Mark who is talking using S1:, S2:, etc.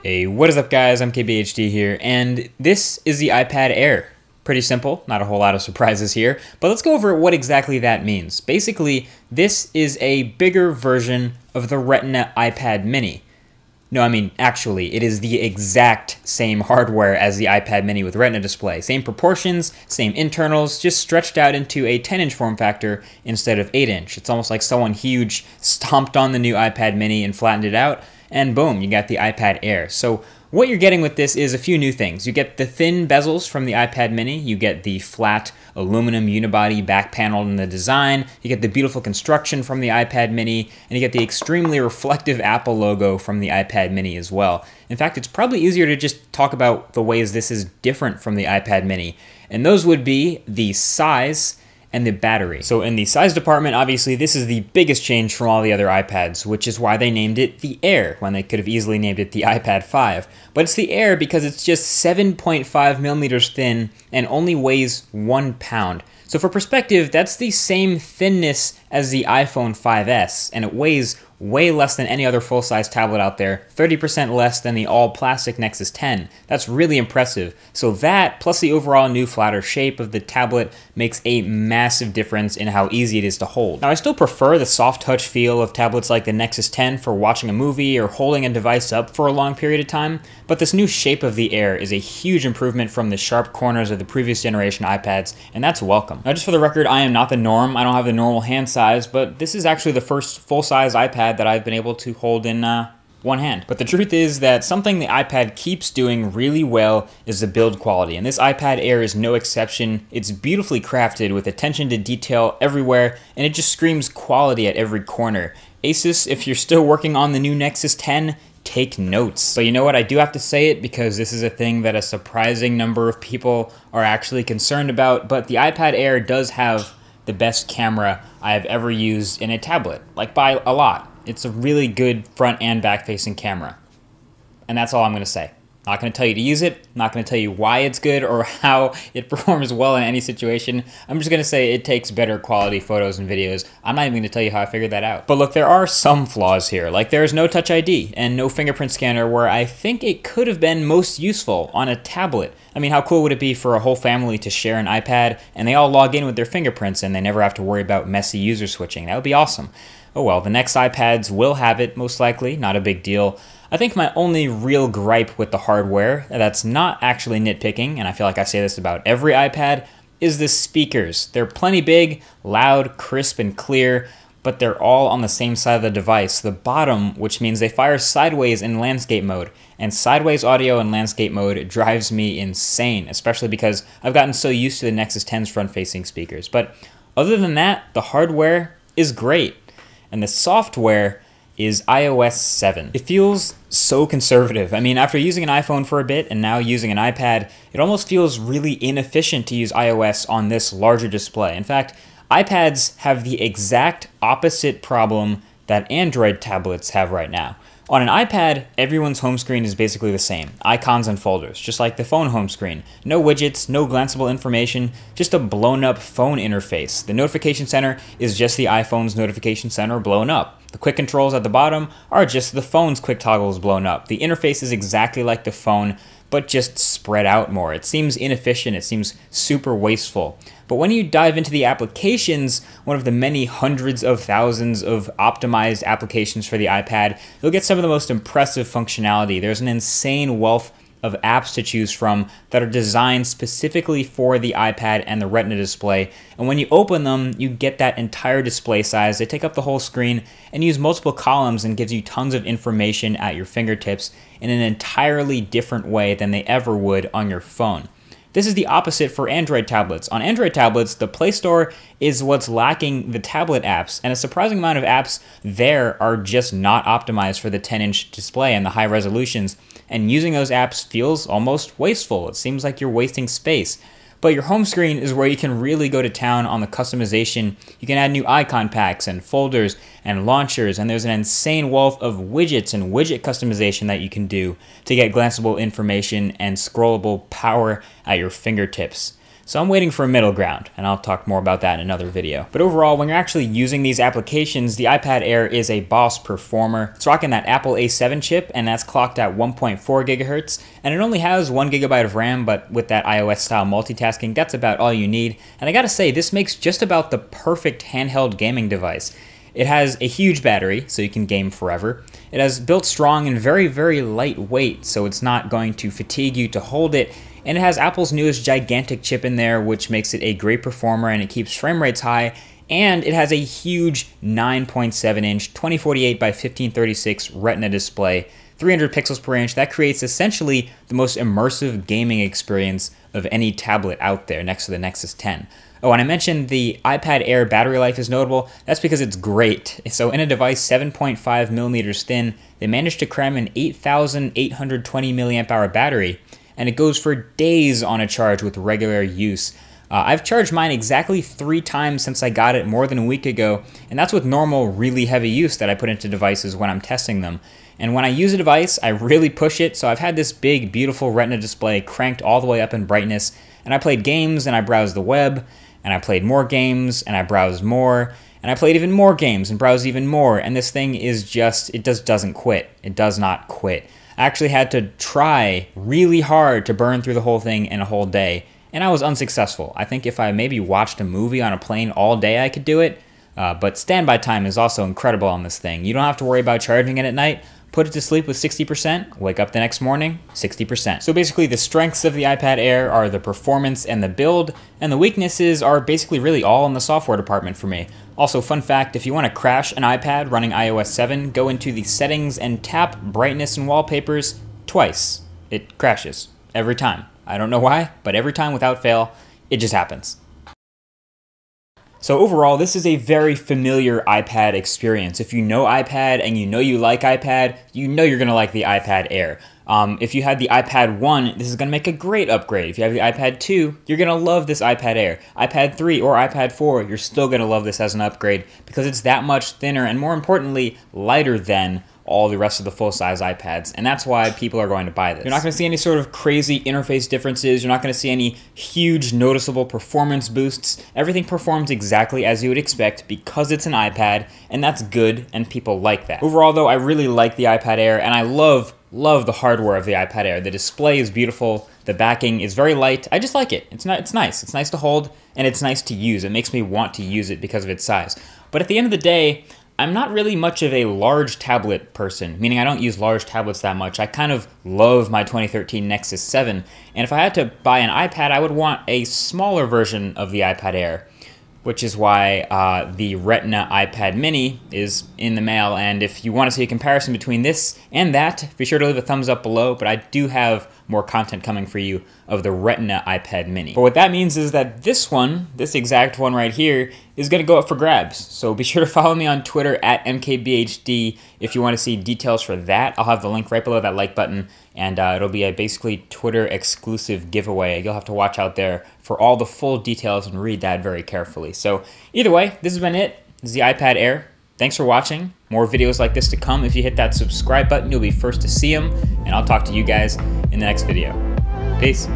S1: Hey, what is up guys? I'm KBHD here, and this is the iPad Air. Pretty simple, not a whole lot of surprises here, but let's go over what exactly that means. Basically, this is a bigger version of the Retina iPad mini. No, I mean, actually, it is the exact same hardware as the iPad mini with Retina display. Same proportions, same internals, just stretched out into a 10-inch form factor instead of 8-inch. It's almost like someone huge stomped on the new iPad mini and flattened it out, and boom, you got the iPad Air. So what you're getting with this is a few new things. You get the thin bezels from the iPad mini, you get the flat aluminum unibody back panel in the design, you get the beautiful construction from the iPad mini, and you get the extremely reflective Apple logo from the iPad mini as well. In fact, it's probably easier to just talk about the ways this is different from the iPad mini, and those would be the size and the battery. So in the size department, obviously this is the biggest change from all the other iPads, which is why they named it the Air, when they could have easily named it the iPad 5. But it's the Air because it's just 7.5 millimeters thin and only weighs 1 pound. So for perspective, that's the same thinness as the iPhone 5S, and it weighs way less than any other full-size tablet out there, 30% less than the all-plastic Nexus 10. That's really impressive. So that, plus the overall new flatter shape of the tablet, makes a massive difference in how easy it is to hold. Now, I still prefer the soft touch feel of tablets like the Nexus 10 for watching a movie or holding a device up for a long period of time, but this new shape of the Air is a huge improvement from the sharp corners of the previous generation iPads, and that's welcome. Now, just for the record, I am not the norm. I don't have the normal hand size, but this is actually the first full-size iPad that I've been able to hold in one hand. But the truth is that something the iPad keeps doing really well is the build quality, and this iPad Air is no exception. It's beautifully crafted with attention to detail everywhere, and it just screams quality at every corner. Asus, if you're still working on the new Nexus 10, take notes. But you know what, I do have to say it because this is a thing that a surprising number of people are actually concerned about, but the iPad Air does have the best camera I have ever used in a tablet, like by a lot. It's a really good front and back facing camera. And that's all I'm gonna say. Not gonna tell you to use it, not gonna tell you why it's good or how it performs well in any situation. I'm just gonna say it takes better quality photos and videos. I'm not even gonna tell you how I figured that out. But look, there are some flaws here. Like there's no Touch ID and no fingerprint scanner where I think it could have been most useful on a tablet. I mean, how cool would it be for a whole family to share an iPad and they all log in with their fingerprints and they never have to worry about messy user switching? That would be awesome. Oh well, the next iPads will have it, most likely, not a big deal. I think my only real gripe with the hardware, that's not actually nitpicking, and I feel like I say this about every iPad, is the speakers. They're plenty big, loud, crisp, and clear, but they're all on the same side of the device, the bottom, which means they fire sideways in landscape mode. And sideways audio in landscape mode drives me insane, especially because I've gotten so used to the Nexus 10's front-facing speakers. But other than that, the hardware is great. And the software is iOS 7. It feels so conservative. I mean, after using an iPhone for a bit and now using an iPad, it almost feels really inefficient to use iOS on this larger display. In fact, iPads have the exact opposite problem that Android tablets have right now. On an iPad, everyone's home screen is basically the same. Icons and folders, just like the phone home screen. No widgets, no glanceable information, just a blown up phone interface. The notification center is just the iPhone's notification center blown up. The quick controls at the bottom are just the phone's quick toggles blown up. The interface is exactly like the phone, but just spread out more. It seems inefficient, it seems super wasteful. But when you dive into the applications, one of the many hundreds of thousands of optimized applications for the iPad, you'll get some of the most impressive functionality. There's an insane wealth of apps to choose from that are designed specifically for the iPad and the Retina display. And when you open them, you get that entire display size. They take up the whole screen and use multiple columns and gives you tons of information at your fingertips in an entirely different way than they ever would on your phone. This is the opposite for Android tablets. On Android tablets, the Play Store is what's lacking the tablet apps, and a surprising amount of apps there are just not optimized for the 10-inch display and the high resolutions, and using those apps feels almost wasteful. It seems like you're wasting space. But your home screen is where you can really go to town on the customization. You can add new icon packs and folders and launchers, and there's an insane wealth of widgets and widget customization that you can do to get glanceable information and scrollable power at your fingertips. So I'm waiting for a middle ground, and I'll talk more about that in another video. But overall, when you're actually using these applications, the iPad Air is a boss performer. It's rocking that Apple A7 chip, and that's clocked at 1.4 gigahertz, and it only has 1 gigabyte of RAM, but with that iOS-style multitasking, that's about all you need. And I gotta say, this makes just about the perfect handheld gaming device. It has a huge battery, so you can game forever. It has built strong and very, very lightweight, so it's not going to fatigue you to hold it. And it has Apple's newest gigantic chip in there, which makes it a great performer, and it keeps frame rates high. And it has a huge 9.7-inch 2048 by 1536 Retina display, 300 pixels per inch. That creates essentially the most immersive gaming experience of any tablet out there, next to the Nexus 10. Oh, and I mentioned the iPad Air battery life is notable. That's because it's great. So in a device 7.5 millimeters thin, they managed to cram an 8,820 milliamp hour battery, and it goes for days on a charge with regular use. I've charged mine exactly 3 times since I got it more than a week ago, and that's with normal, really heavy use that I put into devices when I'm testing them. And when I use a device, I really push it, so I've had this big, beautiful Retina display cranked all the way up in brightness, and I played games, and I browsed the web, and I played more games, and I browsed more, and I played even more games and browsed even more, and this thing is just, it just doesn't quit. It does not quit. I actually had to try really hard to burn through the whole thing in a whole day, and I was unsuccessful. I think if I maybe watched a movie on a plane all day, I could do it, but standby time is also incredible on this thing. You don't have to worry about charging it at night. Put it to sleep with 60%, wake up the next morning, 60%. So basically the strengths of the iPad Air are the performance and the build, and the weaknesses are basically really all in the software department for me. Also, fun fact, if you want to crash an iPad running iOS 7, go into the settings and tap brightness and wallpapers twice. It crashes, every time. I don't know why, but every time without fail, it just happens. So overall, this is a very familiar iPad experience. If you know iPad and you know you like iPad, you know you're gonna like the iPad Air. If you had the iPad 1, this is gonna make a great upgrade. If you have the iPad 2, you're gonna love this iPad Air. iPad 3 or iPad 4, you're still gonna love this as an upgrade because it's that much thinner and, more importantly, lighter than all the rest of the full-size iPads, and that's why people are going to buy this. You're not going to see any sort of crazy interface differences. You're not going to see any huge noticeable performance boosts. Everything performs exactly as you would expect because it's an iPad, and that's good, and people like that. Overall, though, I really like the iPad Air, and I love the hardware of the iPad Air. The display is beautiful. The backing is very light. I just like it. It's nice. It's nice to hold, and it's nice to use. It makes me want to use it because of its size. But at the end of the day, I'm not really much of a large tablet person, meaning I don't use large tablets that much. I kind of love my 2013 Nexus 7, and if I had to buy an iPad, I would want a smaller version of the iPad Air, which is why the Retina iPad mini is in the mail. And if you want to see a comparison between this and that, be sure to leave a thumbs up below, but I do have more content coming for you of the Retina iPad mini. But what that means is that this one, this exact one right here, is going to go up for grabs. So be sure to follow me on Twitter at MKBHD if you want to see details for that. I'll have the link right below that like button, and it'll be a basically Twitter exclusive giveaway. You'll have to watch out there for all the full details and read that very carefully. So either way, this has been it. This is the iPad Air. Thanks for watching. More videos like this to come. If you hit that subscribe button, you'll be first to see them, and I'll talk to you guys in the next video. Peace.